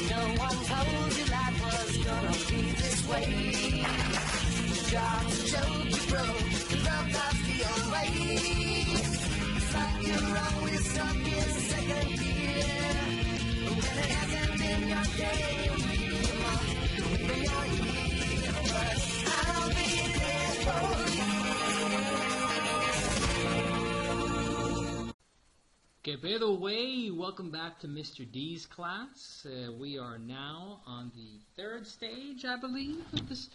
No one told you life was gonna be this way. Job's a joke, you broke, love got the away. It's like you're always stuck in second gear. When it hasn't been your day, maybe your month, maybe your year. But I'll be there for you. Que pedo way? Welcome back to Mr. D's class. We are now on the third stage, I believe, of this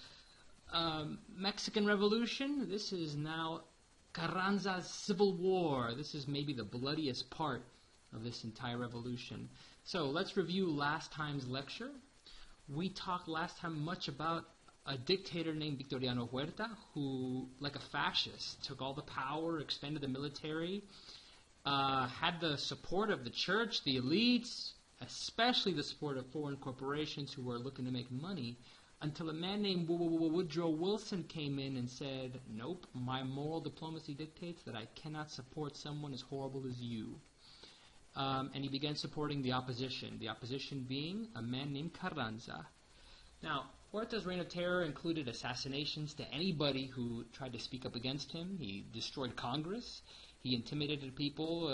Mexican Revolution. This is now Karanza's Civil War. This is maybe the bloodiest part of this entire revolution. So let's review last time's lecture. We talked last time much about a dictator named Victoriano Huerta who, like a fascist, took all the power, expanded the military, had the support of the church, the elites, especially the support of foreign corporations who were looking to make money, until a man named Woodrow Wilson came in and said, nope, my moral diplomacy dictates that I cannot support someone as horrible as you. And he began supporting the opposition being a man named Karanza. Now, Huerta's reign of terror included assassinations to anybody who tried to speak up against him. He destroyed Congress. He intimidated people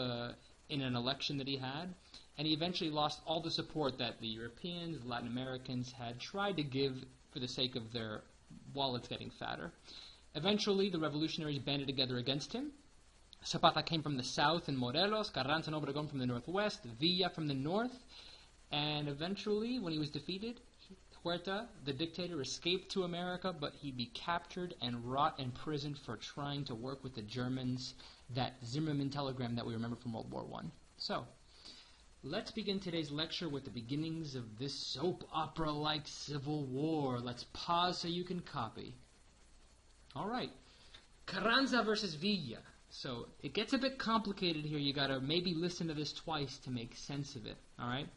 in an election that he had. And he eventually lost all the support that the Europeans, Latin Americans had tried to give for the sake of their wallets getting fatter. Eventually, the revolutionaries banded together against him. Zapata came from the south in Morelos, Carranza and Obregon from the northwest, Villa from the north. And eventually, when he was defeated, Huerta, the dictator, escaped to America, but he'd be captured and rot in prison for trying to work with the Germans, that Zimmermann telegram that we remember from World War I. So, let's begin today's lecture with the beginnings of this soap opera-like civil war. Let's pause so you can copy. All right. Karanza versus Villa. So, it gets a bit complicated here. You got to maybe listen to this twice to make sense of it. All right?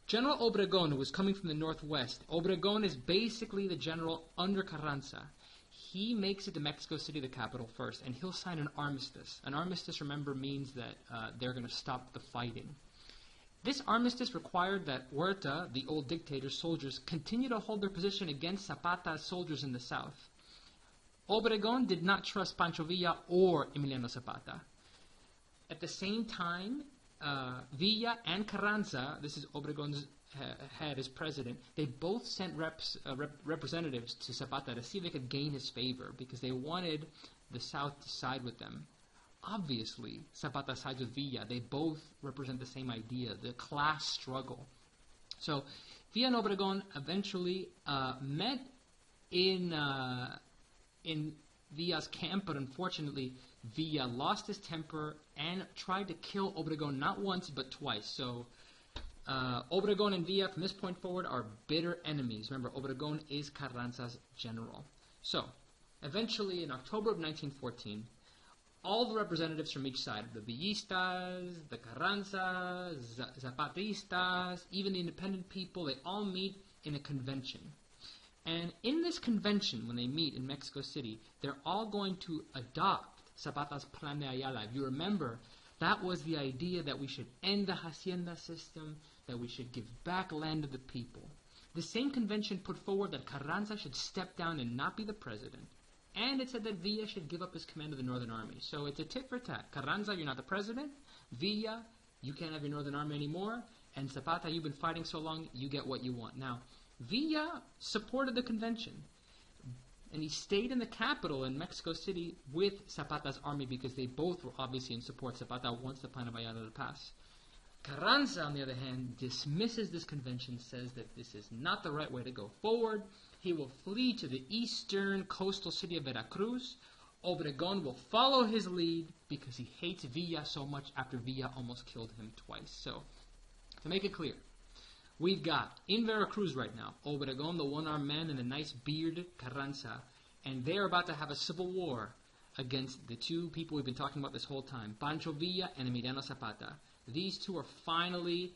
General Obregon, who was coming from the northwest, Obregon is basically the general under Karanza. He makes it to Mexico City, the capital, first, and he'll sign an armistice. An armistice, remember, means that they're going to stop the fighting. This armistice required that Huerta, the old dictator's soldiers, continue to hold their position against Zapata's soldiers in the south. Obregon did not trust Pancho Villa or Emiliano Zapata. At the same time, Villa and Karanza, this is Obregon's head as president, they both sent representatives to Zapata to see if they could gain his favor because they wanted the South to side with them. Obviously, Zapata sides with Villa. They both represent the same idea, the class struggle. So, Villa and Obregon eventually met in Villa's camp, but unfortunately, Villa lost his temper and tried to kill Obregon not once but twice. So, Obregon and Villa, from this point forward, are bitter enemies. Remember, Obregon is Carranza's general. So, eventually, in October of 1914, all the representatives from each side, the Villistas, the Karanzas, Zapatistas, even the independent people, they all meet in a convention. And in this convention, when they meet in Mexico City, they're all going to adopt Zapata's Plan de Ayala. If you remember, that was the idea that we should end the hacienda system, that we should give back land to the people. The same convention put forward that Karanza should step down and not be the president. And it said that Villa should give up his command of the Northern Army. So it's a tit for tat. Karanza, you're not the president. Villa, you can't have your Northern Army anymore. And Zapata, you've been fighting so long, you get what you want. Now, Villa supported the convention. And he stayed in the capital in Mexico City with Zapata's army because they both were obviously in support. Zapata wants the Plan of Ayala to pass. Carranza, on the other hand, dismisses this convention, says that this is not the right way to go forward. He will flee to the eastern coastal city of Veracruz. Obregon will follow his lead because he hates Villa so much after Villa almost killed him twice. So, to make it clear, we've got, in Veracruz right now, Obregon, the one-armed man, and a nice bearded Karanza, and they're about to have a civil war against the two people we've been talking about this whole time, Pancho Villa and Emiliano Zapata. These two are finally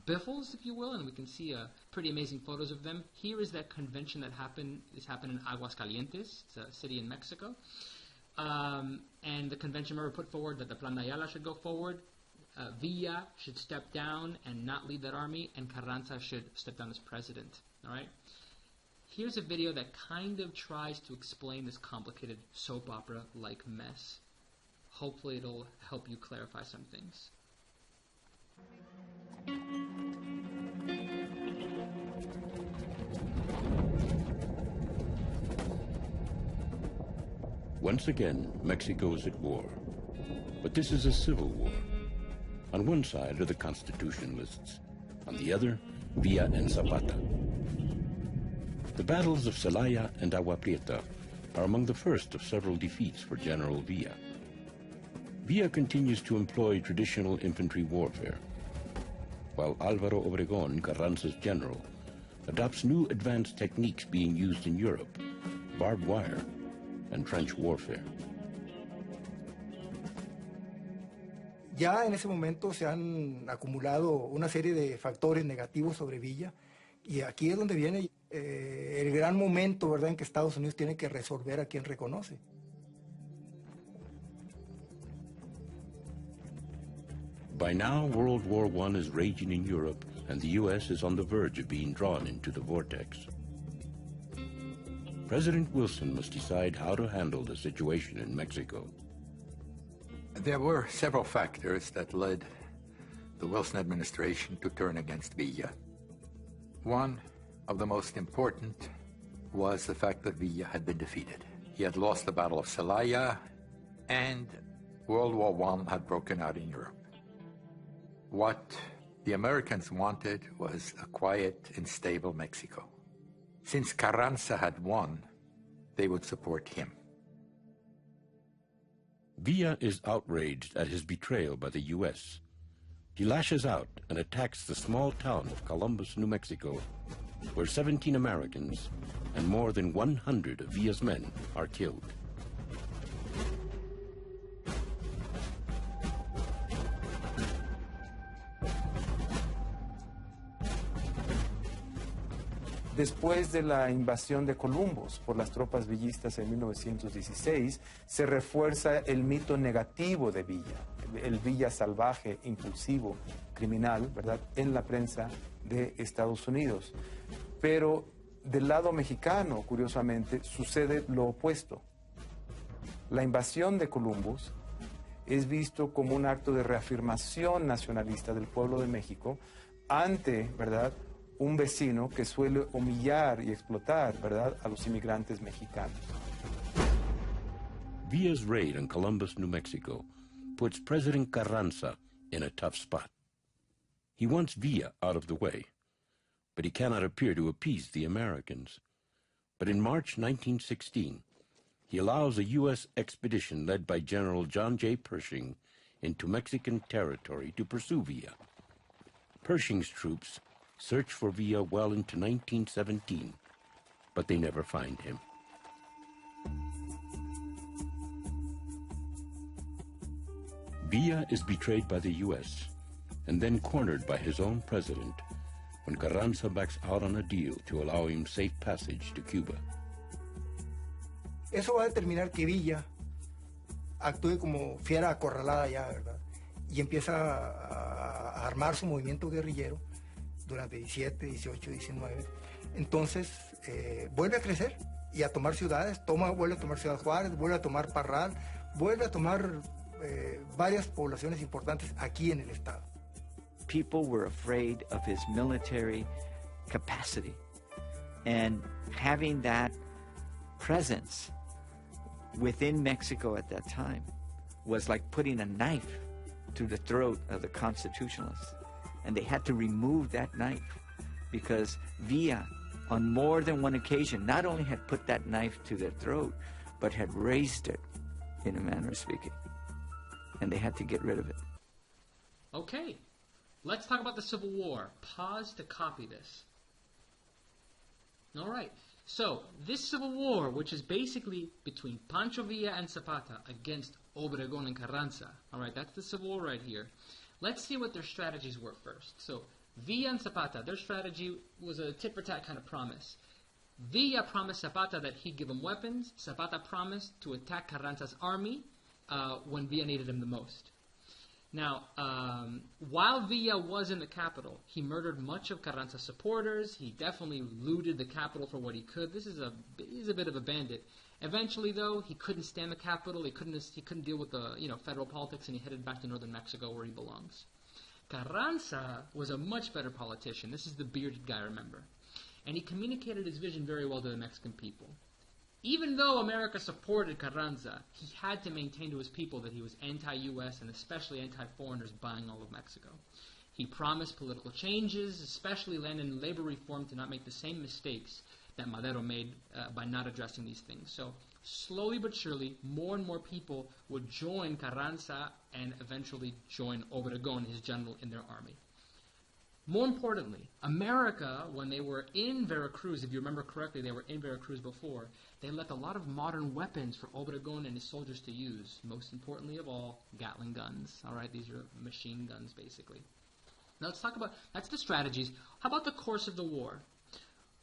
biffles, if you will, and we can see pretty amazing photos of them. Here is that convention that happened in Aguascalientes, it's a city in Mexico. And the convention member put forward that the Plan de Ayala should go forward. Villa should step down and not lead that army, and Carranza should step down as president. All right? Here's a video that kind of tries to explain this complicated soap opera-like mess. Hopefully it'll help you clarify some things. Once again, Mexico is at war. But this is a civil war. On one side are the constitutionalists. On the other, Villa and Zapata. The battles of Celaya and Agua Prieta are among the first of several defeats for General Villa. Villa continues to employ traditional infantry warfare, while Álvaro Obregon, Carranza's general, adopts new advanced techniques being used in Europe, barbed wire and trench warfare. Ya en ese momento se han acumulado una serie de factores negativos sobre Villa, y aquí es donde viene el gran momento, ¿verdad?, en que Estados Unidos tiene que resolver a quien reconoce. By now, World War I is raging in Europe, and the U.S. is on the verge of being drawn into the vortex. President Wilson must decide how to handle the situation in Mexico. There were several factors that led the Wilson administration to turn against Villa. One of the most important was the fact that Villa had been defeated. He had lost the Battle of Celaya, and World War I had broken out in Europe. What the Americans wanted was a quiet and stable Mexico. Since Karanza had won, they would support him. Villa is outraged at his betrayal by the U.S. He lashes out and attacks the small town of Columbus, New Mexico, where 17 Americans and more than 100 of Villa's men are killed. Después de la invasión de Columbus por las tropas villistas en 1916, se refuerza el mito negativo de Villa, el Villa salvaje, impulsivo, criminal, ¿verdad?, en la prensa de Estados Unidos. Pero del lado mexicano, curiosamente, sucede lo opuesto. La invasión de Columbus es visto como un acto de reafirmación nacionalista del pueblo de México ante, ¿verdad?, un vecino que suele humillar y explotar, ¿verdad?, a los inmigrantes mexicanos. Villa's raid on Columbus, New Mexico, puts President Carranza in a tough spot. He wants Villa out of the way, but he cannot appear to appease the Americans. But in March 1916, he allows a U.S. expedition led by General John J. Pershing into Mexican territory to pursue Villa. Pershing's troops search for Villa well into 1917, but they never find him. Villa is betrayed by the U.S. and then cornered by his own president when Carranza backs out on a deal to allow him safe passage to Cuba. Eso va a determinar que Villa actúe como fiera acorralada ya, ¿verdad?, y empieza a armar su movimiento guerrillero durante 17, 18, 19. Entonces vuelve a crecer y a tomar ciudades, vuelve a tomar Ciudad Juárez, vuelve a tomar Parral, vuelve a tomar varias poblaciones importantes aquí en el estado. People were afraid of his military capacity, and having that presence within Mexico at that time was like putting a knife through the throat of the constitutionalists. And they had to remove that knife because Villa, on more than one occasion, not only had put that knife to their throat, but had raised it, in a manner of speaking. And they had to get rid of it. Okay, let's talk about the Civil War. Pause to copy this. All right, so this Civil War, which is basically between Pancho Villa and Zapata against Obregon and Carranza. All right, that's the Civil War right here. Let's see what their strategies were first. So, Villa and Zapata, their strategy was a tit-for-tat kind of promise. Villa promised Zapata that he'd give him weapons. Zapata promised to attack Carranza's army when Villa needed him the most. Now, while Villa was in the capital, he murdered much of Carranza's supporters. He definitely looted the capital for what he could. He's a bit of a bandit. Eventually, though, he couldn't stand the capital. He couldn't deal with the federal politics, and he headed back to northern Mexico where he belongs. Karanza was a much better politician. This is the bearded guy, remember, and he communicated his vision very well to the Mexican people. Even though America supported Karanza, he had to maintain to his people that he was anti-U.S. and especially anti-foreigners buying all of Mexico. He promised political changes, especially land and labor reform, to not make the same mistakes that Madero made by not addressing these things. So slowly but surely, more and more people would join Karanza and eventually join Obregon, his general, in their army. More importantly, America, when they were in Veracruz, if you remember correctly, they were in Veracruz before, they left a lot of modern weapons for Obregon and his soldiers to use. Most importantly of all, Gatling guns. All right, these are machine guns, basically. Now let's talk about, that's the strategies. How about the course of the war?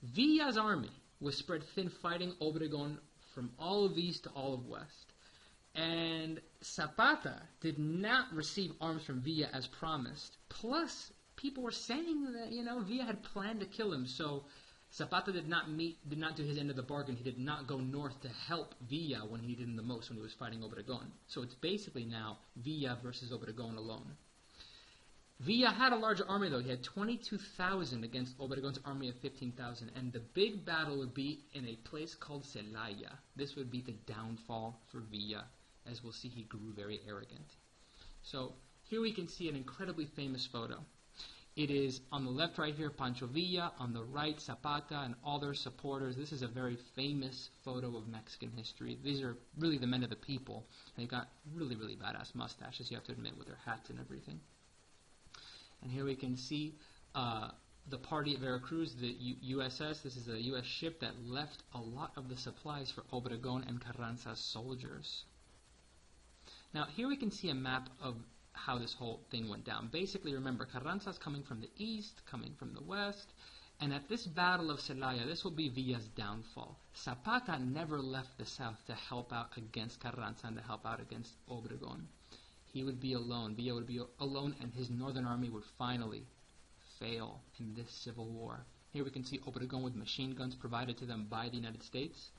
Villa's army was spread thin, fighting Obregon from all of east to all of west. And Zapata did not receive arms from Villa as promised. Plus, people were saying that, Villa had planned to kill him, so Zapata did not do his end of the bargain. He did not go north to help Villa when he needed him the most, when he was fighting Obregon. So it's basically now Villa versus Obregon alone. Villa had a larger army, though. He had 22,000 against Obregon's army of 15,000, and the big battle would be in a place called Celaya. This would be the downfall for Villa. As we'll see, he grew very arrogant. So here we can see an incredibly famous photo. It is on the left right here, Pancho Villa, on the right, Zapata and all their supporters. This is a very famous photo of Mexican history. These are really the men of the people. They got really, really badass mustaches, you have to admit, with their hats and everything. And here we can see the party at Veracruz, the USS. This is a U.S. ship that left a lot of the supplies for Obregon and Carranza's soldiers. Now, here we can see a map of how this whole thing went down. Basically, remember, Carranza's coming from the east, coming from the west, and at this battle of Celaya, this will be Villa's downfall. Zapata never left the south to help out against Carranza and to help out against Obregon. He would be alone. Villa would be alone, and his northern army would finally fail in this civil war. Here we can see Obregon with machine guns provided to them by the United States.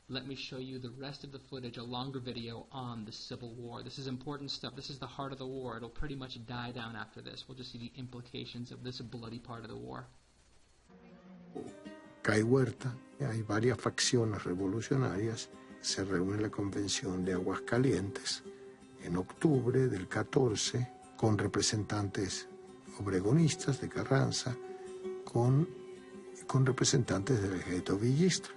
Let me show you the rest of the footage, a longer video on the Civil War. This is important stuff. This is the heart of the war. It'll pretty much die down after this. We'll just see the implications of this bloody part of the war. Cae Huerta, hay varias facciones revolucionarias. Se reúne la convención de Aguascalientes en octubre del 14 con representantes obregonistas de Carranza, con representantes del ejército villista.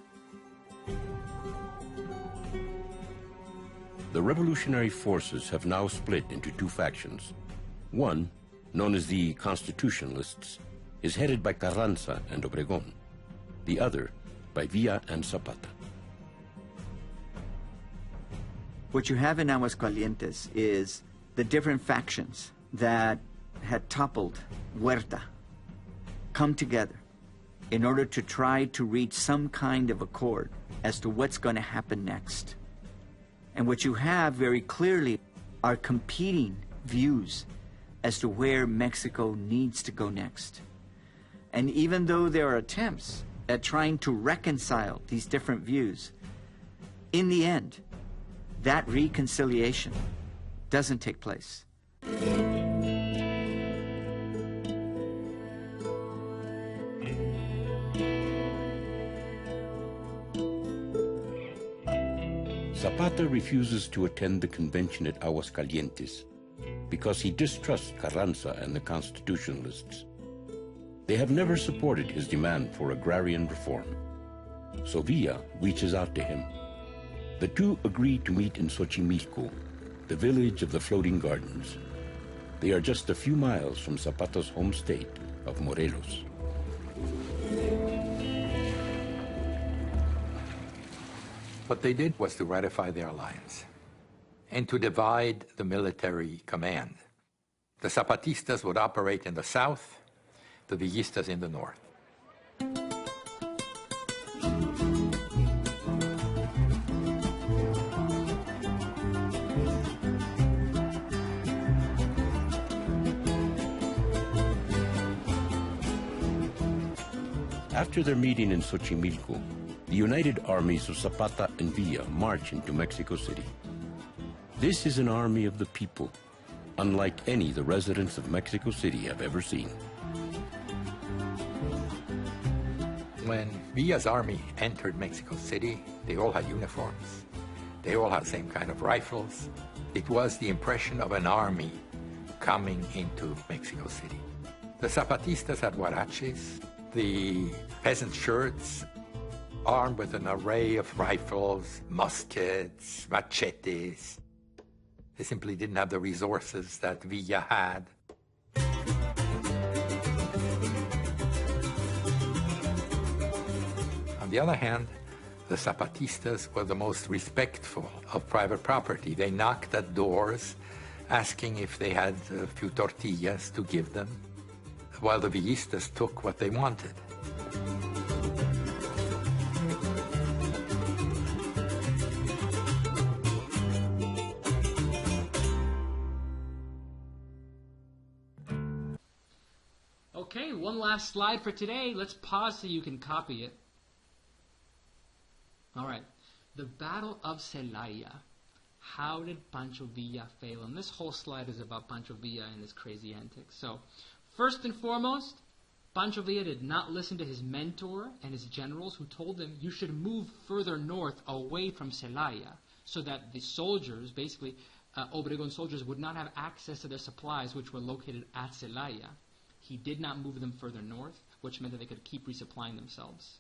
The revolutionary forces have now split into two factions. One, known as the Constitutionalists, is headed by Karanza and Obregon. The other, by Villa and Zapata. What you have in Aguascalientes is the different factions that had toppled Huerta come together in order to try to reach some kind of accord as to what's going to happen next. And what you have very clearly are competing views as to where Mexico needs to go next. And even though there are attempts at trying to reconcile these different views, in the end, that reconciliation doesn't take place. Zapata refuses to attend the convention at Aguascalientes because he distrusts Carranza and the Constitutionalists. They have never supported his demand for agrarian reform. So Villa reaches out to him. The two agree to meet in Xochimilco, the village of the floating gardens. They are just a few miles from Zapata's home state of Morelos. What they did was to ratify their alliance and to divide the military command. The Zapatistas would operate in the south, the Villistas in the north. After their meeting in Xochimilco, the united armies of Zapata and Villa march into Mexico City. This is an army of the people, unlike any the residents of Mexico City have ever seen. When Villa's army entered Mexico City, they all had uniforms. They all had the same kind of rifles. It was the impression of an army coming into Mexico City. The Zapatistas had huaraches, the peasant shirts, armed with an array of rifles, muskets, machetes. They simply didn't have the resources that Villa had. On the other hand, the Zapatistas were the most respectful of private property. They knocked at doors asking if they had a few tortillas to give them, while the Villistas took what they wanted. Okay, one last slide for today. Let's pause so you can copy it. All right, the Battle of Celaya. How did Pancho Villa fail? And this whole slide is about Pancho Villa and his crazy antics. So, first and foremost, Pancho Villa did not listen to his mentor and his generals who told him you should move further north away from Celaya so that the soldiers, basically Obregon soldiers, would not have access to their supplies which were located at Celaya. He did not move them further north, which meant that they could keep resupplying themselves.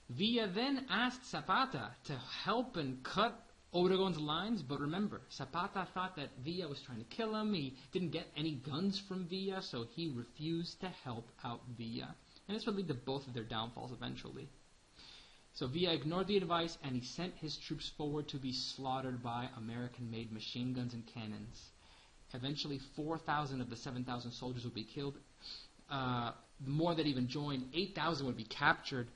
Villa then asked Zapata to help and cut Obregon's lines, but remember, Zapata thought that Villa was trying to kill him. He didn't get any guns from Villa, so he refused to help out Villa. And this would lead to both of their downfalls eventually. So Villa ignored the advice, and he sent his troops forward to be slaughtered by American-made machine guns and cannons. Eventually, 4,000 of the 7,000 soldiers would be killed. More that even joined, 8,000 would be captured.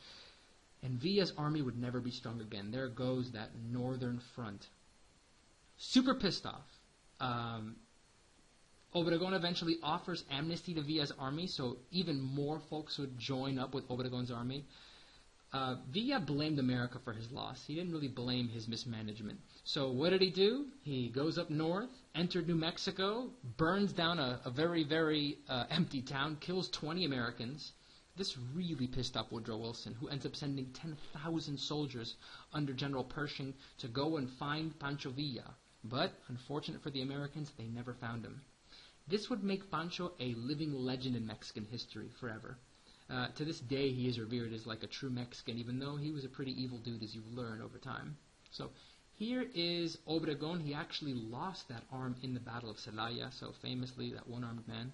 And Villa's army would never be strong again. There goes that northern front. Super pissed off. Obregon eventually offers amnesty to Villa's army, so even more folks would join up with Obregon's army. Villa blamed America for his loss. He didn't really blame his mismanagement. So what did he do? He goes up north, entered New Mexico, burns down a very, very empty town, kills 20 Americans. This really pissed off Woodrow Wilson, who ends up sending 10,000 soldiers under General Pershing to go and find Pancho Villa. But, unfortunate for the Americans, they never found him. This would make Pancho a living legend in Mexican history forever. To this day, he is revered as like a true Mexican, even though he was a pretty evil dude, as you've learned over time. So, here is Obregon. He actually lost that arm in the Battle of Celaya, so famously, that one-armed man.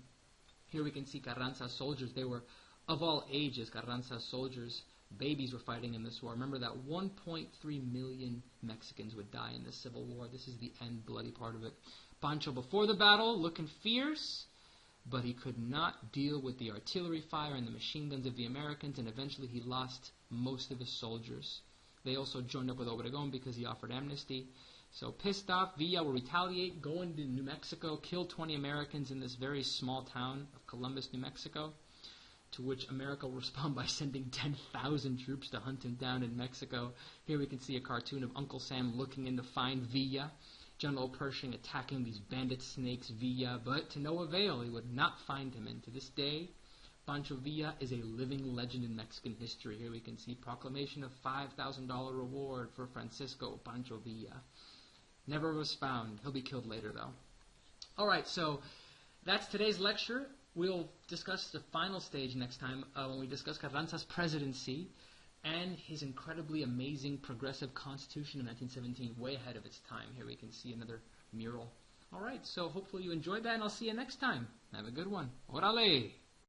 Here we can see Karanza's soldiers. They were of all ages. Karanza's soldiers, babies, were fighting in this war. Remember that 1.3 million Mexicans would die in this civil war. This is the end, bloody part of it. Pancho, before the battle, looking fierce, but he could not deal with the artillery fire and the machine guns of the Americans, and eventually he lost most of his soldiers. They also joined up with Obregon because he offered amnesty. So pissed off, Villa will retaliate, go into New Mexico, kill 20 Americans in this very small town of Columbus, New Mexico, to which America will respond by sending 10,000 troops to hunt him down in Mexico. Here we can see a cartoon of Uncle Sam looking in to find Villa. General Pershing attacking these bandit snakes, Villa, but to no avail. He would not find him, and to this day, Pancho Villa is a living legend in Mexican history. Here we can see proclamation of $5,000 reward for Francisco Pancho Villa. Never was found. He'll be killed later, though. All right, so that's today's lecture. We'll discuss the final stage next time when we discuss Carranza's presidency and his incredibly amazing progressive constitution of 1917, way ahead of its time. Here we can see another mural. All right, so hopefully you enjoyed that, and I'll see you next time. Have a good one. Orale!